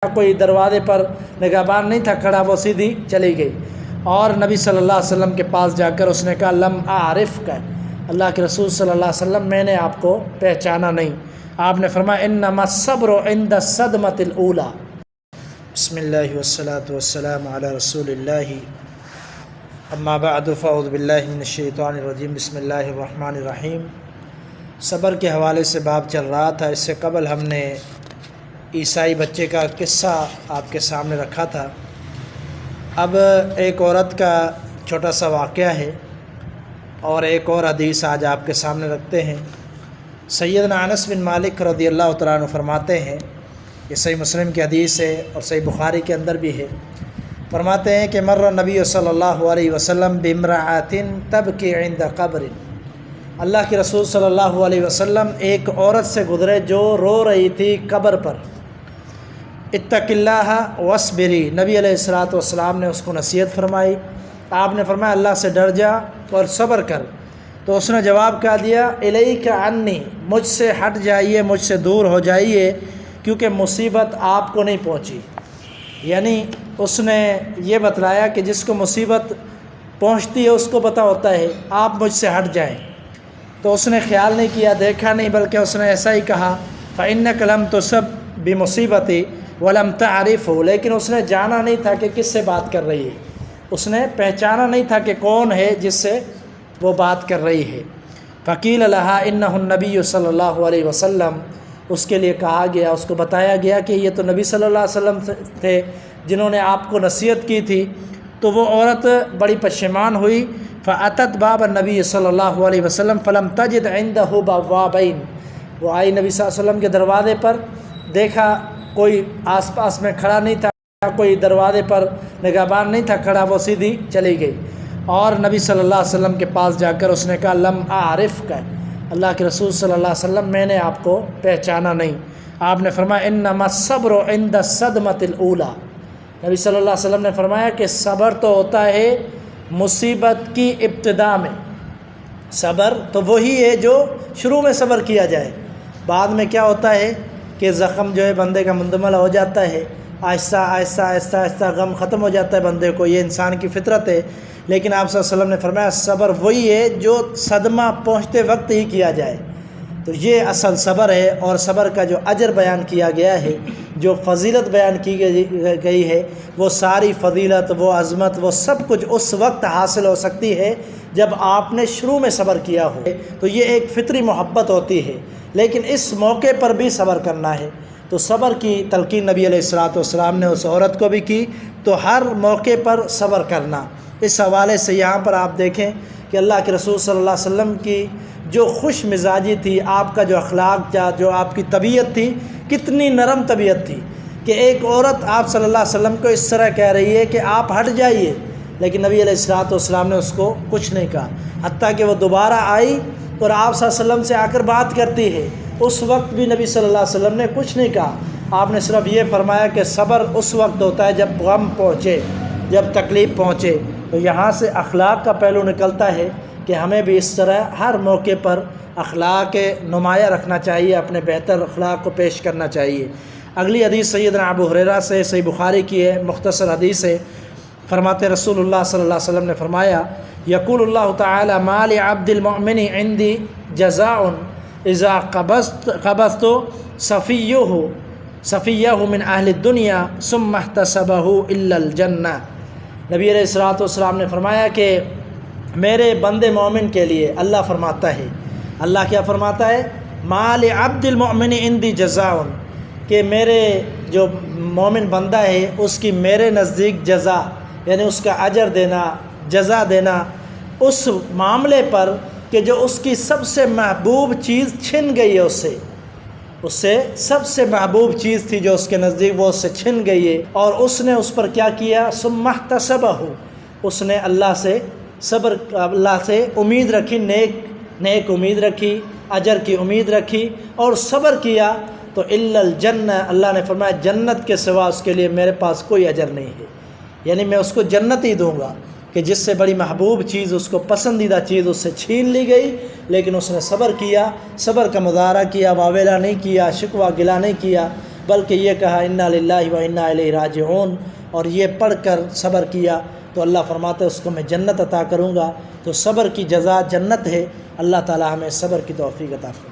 کوئی دروازے پر نگہبان نہیں تھا کھڑا، وہ سیدھی چلی گئی اور نبی صلی اللہ علیہ وسلم کے پاس جا کر اس نے کہا لم اعرف کا، اللہ کے رسول صلی اللہ علیہ وسلم میں نے آپ کو پہچانا نہیں۔ آپ نے فرمایا انما الصبر عند الصدمۃ الاولی۔ بسم اللہ والصلاۃ والسلام علی رسول اللہ، اما بعد فاعوذ باللہ من الشیطان الرجیم، بسم اللہ الرحمن الرحیم۔ صبر کے حوالے سے باب چل رہا تھا، اس سے قبل ہم نے عیسائی بچے کا قصہ آپ کے سامنے رکھا تھا۔ اب ایک عورت کا چھوٹا سا واقعہ ہے اور ایک اور حدیث آج آپ کے سامنے رکھتے ہیں۔ سیدنا انس بن مالک رضی اللہ تعالیٰ عنہ فرماتے ہیں، یہ صحیح مسلم کی حدیث ہے اور صحیح بخاری کے اندر بھی ہے، فرماتے ہیں کہ مر نبی صلی اللہ علیہ وسلم بامرأۃ تبکی عند قبر، اللہ کے رسول صلی اللہ علیہ وسلم ایک عورت سے گزرے جو رو رہی تھی قبر پر۔ اتق اللہ واصبری، نبی علیہ الصلوۃ والسلام نے اس کو نصیحت فرمائی۔ آپ نے فرمایا اللہ سے ڈر جا اور صبر کر، تو اس نے جواب کہا دیا الیک عنی، مجھ سے ہٹ جائیے، مجھ سے دور ہو جائیے، کیونکہ مصیبت آپ کو نہیں پہنچی۔ یعنی اس نے یہ بتلایا کہ جس کو مصیبت پہنچتی ہے اس کو پتہ ہوتا ہے، آپ مجھ سے ہٹ جائیں۔ تو اس نے خیال نہیں کیا، دیکھا نہیں، بلکہ اس نے ایسا ہی کہا فإنک لم تصب بمصیبتی ولم تعرفہ، لیکن اس نے جانا نہیں تھا کہ کس سے بات کر رہی ہے، اس نے پہچانا نہیں تھا کہ کون ہے جس سے وہ بات کر رہی ہے۔ فقیل لہا انہ النبی صلی اللہ علیہ وسلم، اس کے لیے کہا گیا، اس کو بتایا گیا کہ یہ تو نبی صلی اللہ علیہ وسلم تھے جنہوں نے آپ کو نصیحت کی تھی۔ تو وہ عورت بڑی پشیمان ہوئی، فأتت باب النبی صلی اللہ علیہ وسلم فلم تجد عندہ بوابین، وہ آئی نبی صلی اللہ علیہ وسلم کے دروازے پر، دیکھا کوئی آس پاس میں کھڑا نہیں تھا، کوئی دروازے پر نگہبان نہیں تھا کھڑا، وہ سیدھی چلی گئی اور نبی صلی اللہ علیہ وسلم کے پاس جا کر اس نے کہا لم اعرف کا، اللہ کے رسول صلی اللہ علیہ وسلم میں نے آپ کو پہچانا نہیں۔ آپ نے فرمایا انما الصبر عند الصدمۃ الاولی، نبی صلی اللہ علیہ وسلم نے فرمایا کہ صبر تو ہوتا ہے مصیبت کی ابتدا میں، صبر تو وہی ہے جو شروع میں صبر کیا جائے، بعد میں کیا ہوتا ہے کہ زخم جو ہے بندے کا مندمل ہو جاتا ہے، آہستہ آہستہ آہستہ آہستہ غم ختم ہو جاتا ہے بندے کو، یہ انسان کی فطرت ہے۔ لیکن آپ صلی اللہ علیہ وسلم نے فرمایا صبر وہی ہے جو صدمہ پہنچتے وقت ہی کیا جائے، تو یہ اصل صبر ہے۔ اور صبر کا جو اجر بیان کیا گیا ہے، جو فضیلت بیان کی گئی ہے، وہ ساری فضیلت، وہ عظمت، وہ سب کچھ اس وقت حاصل ہو سکتی ہے جب آپ نے شروع میں صبر کیا ہو۔ تو یہ ایک فطری محبت ہوتی ہے، لیکن اس موقع پر بھی صبر کرنا ہے۔ تو صبر کی تلقین نبی علیہ الصلوۃ والسلام نے اس عورت کو بھی کی، تو ہر موقع پر صبر کرنا۔ اس حوالے سے یہاں پر آپ دیکھیں کہ اللہ کے رسول صلی اللہ علیہ وسلم کی جو خوش مزاجی تھی، آپ کا جو اخلاق تھا، جو آپ کی طبیعت تھی، کتنی نرم طبیعت تھی کہ ایک عورت آپ صلی اللہ علیہ وسلم کو اس طرح کہہ رہی ہے کہ آپ ہٹ جائیے، لیکن نبی علیہ الصلوۃ والسلام نے اس کو کچھ نہیں کہا، حتیٰ کہ وہ دوبارہ آئی اور آپ صلی اللہ علیہ وسلم سے آ کر بات کرتی ہے، اس وقت بھی نبی صلی اللہ علیہ وسلم نے کچھ نہیں کہا۔ آپ نے صرف یہ فرمایا کہ صبر اس وقت ہوتا ہے جب غم پہنچے، جب تکلیف پہنچے۔ تو یہاں سے اخلاق کا پہلو نکلتا ہے کہ ہمیں بھی اس طرح ہر موقع پر اخلاق نمایاں رکھنا چاہیے، اپنے بہتر اخلاق کو پیش کرنا چاہیے۔ اگلی حدیث سیدنا ابو ہریرہ سے، صحیح بخاری کی ہے، مختصر حدیث ہے، فرماتے رسول اللہ صلی اللہ علیہ وسلم نے فرمایا یقول اللہ تعالی ما لعبد المؤمن عندی جزاء اذا قبضت صفیہ من اہل الدنیا ثم احتسبہ الا الجنہ، نبی علیہ الصلوۃ والسلام نے فرمایا کہ میرے بندے مومن کے لیے اللہ فرماتا ہے، اللہ کیا فرماتا ہے ما لعبد المؤمن عندی جزاء، کہ میرے جو مومن بندہ ہے اس کی میرے نزدیک جزا، یعنی اس کا اجر دینا، جزا دینا اس معاملے پر کہ جو اس کی سب سے محبوب چیز چھن گئی ہے، اس سے سب سے محبوب چیز تھی جو اس کے نزدیک، وہ اس سے چھن گئی ہے، اور اس نے اس پر کیا کیا ثم احتسبہ، اس نے اللہ سے صبر، اللہ سے امید رکھی، نیک امید رکھی، اجر کی امید رکھی اور صبر کیا، تو الا الجنہ، اللہ نے فرمایا جنت کے سوا اس کے لیے میرے پاس کوئی اجر نہیں ہے، یعنی میں اس کو جنت ہی دوں گا کہ جس سے بڑی محبوب چیز، اس کو پسندیدہ چیز اس سے چھین لی گئی، لیکن اس نے صبر کیا، صبر کا مظاہرہ کیا، واویلا نہیں کیا، شکوہ گلا نہیں کیا، بلکہ یہ کہا انا للہ و انا الیہ راجعون، اور یہ پڑھ کر صبر کیا تو اللہ فرماتا ہے اس کو میں جنت عطا کروں گا۔ تو صبر کی جزا جنت ہے۔ اللہ تعالی ہمیں صبر کی توفیق عطا فرمائے۔